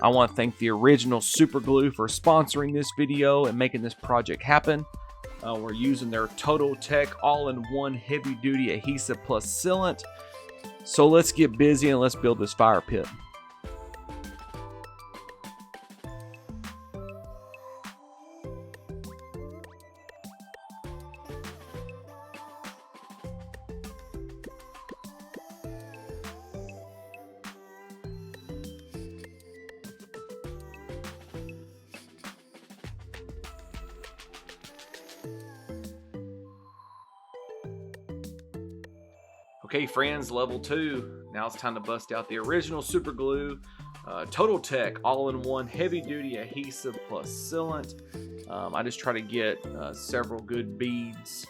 I want to thank the original Super Glue for sponsoring this video and making this project happen. We're using their Total Tech all-in-one heavy-duty adhesive plus sealant. So let's get busy and let's build this fire pit. Okay friends, level 2. Now it's time to bust out the original Super Glue, Total Tech all-in-one heavy-duty adhesive plus sealant. I just try to get several good beads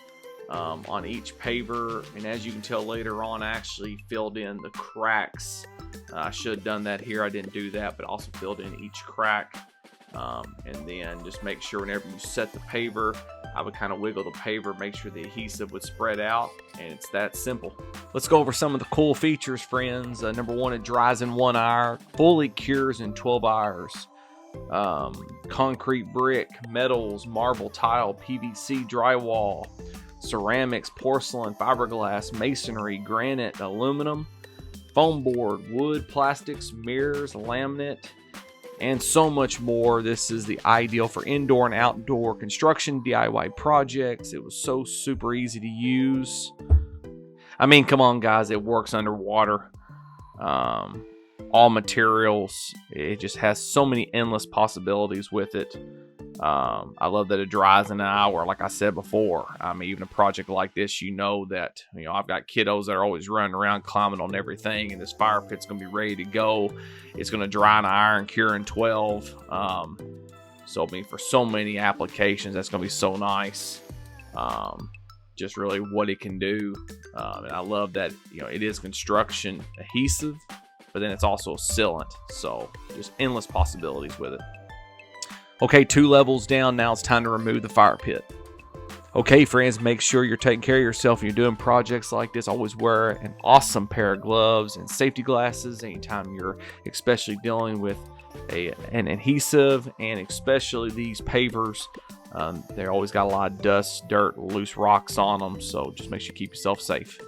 on each paver, and as you can tell later on, I actually filled in the cracks. I should have done that here. I didn't do that, but also filled in each crack. And then just make sure whenever you set the paver, I would kind of wiggle the paver, make sure the adhesive would spread out, and it's that simple. Let's go over some of the cool features, friends. Number 1, it dries in 1 hour, fully cures in 12 hours. Concrete, brick, metals, marble, tile, PVC, drywall, ceramics, porcelain, fiberglass, masonry, granite, aluminum, foam board, wood, plastics, mirrors, laminate, and so much more. This is the ideal for indoor and outdoor construction DIY projects. It was so super easy to use. I mean, come on guys, it works underwater. All materials, it just has so many endless possibilities with it. I love that it dries in an hour, like I said before. I mean, even a project like this, you know that, I've got kiddos that are always running around climbing on everything, and this fire pit's gonna be ready to go. It's gonna dry in an hour and cure in 12. So I mean, for so many applications, that's gonna be so nice. Just really what it can do. And I love that, it is construction adhesive, but then it's also sealant. So just endless possibilities with it. Okay, 2 levels down, now it's time to remove the fire pit. Okay friends, make sure you're taking care of yourself when you're doing projects like this. Always wear an awesome pair of gloves and safety glasses anytime you're especially dealing with an adhesive, and especially these pavers. They always got a lot of dust, dirt, loose rocks on them, so just make sure you keep yourself safe.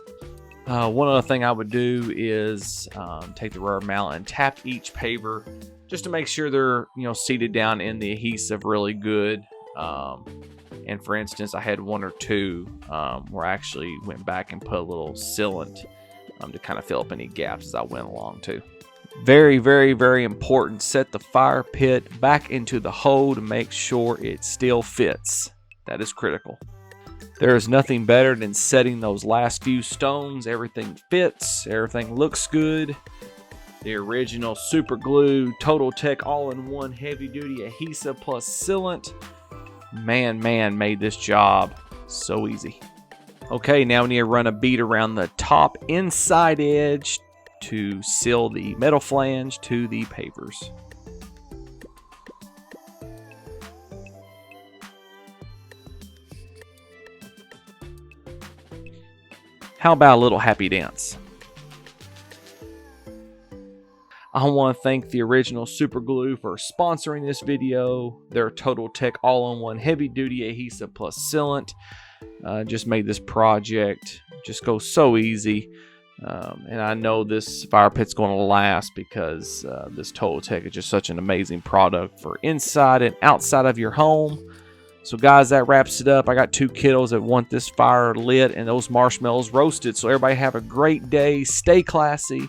One other thing I would do is take the rubber mallet and tap each paver just to make sure they're seated down in the adhesive really good. And for instance, I had 1 or 2 where I actually went back and put a little sealant to kind of fill up any gaps as I went along too. Very, very, very important. Set the fire pit back into the hole to make sure it still fits. That is critical. There is nothing better than setting those last few stones. Everything fits, everything looks good. The original Super Glue Total Tech all-in-one heavy-duty adhesive plus sealant. Man made this job so easy. Okay, now we need to run a bead around the top inside edge to seal the metal flange to the pavers. How about a little happy dance? I want to thank the original Super Glue for sponsoring this video. Their Total Tech all-in-one heavy-duty adhesive plus sealant just made this project just go so easy. And I know this fire pit's going to last because this Total Tech is just such an amazing product for inside and outside of your home. So guys, that wraps it up. I got 2 kiddos that want this fire lit and those marshmallows roasted. So everybody have a great day. Stay classy.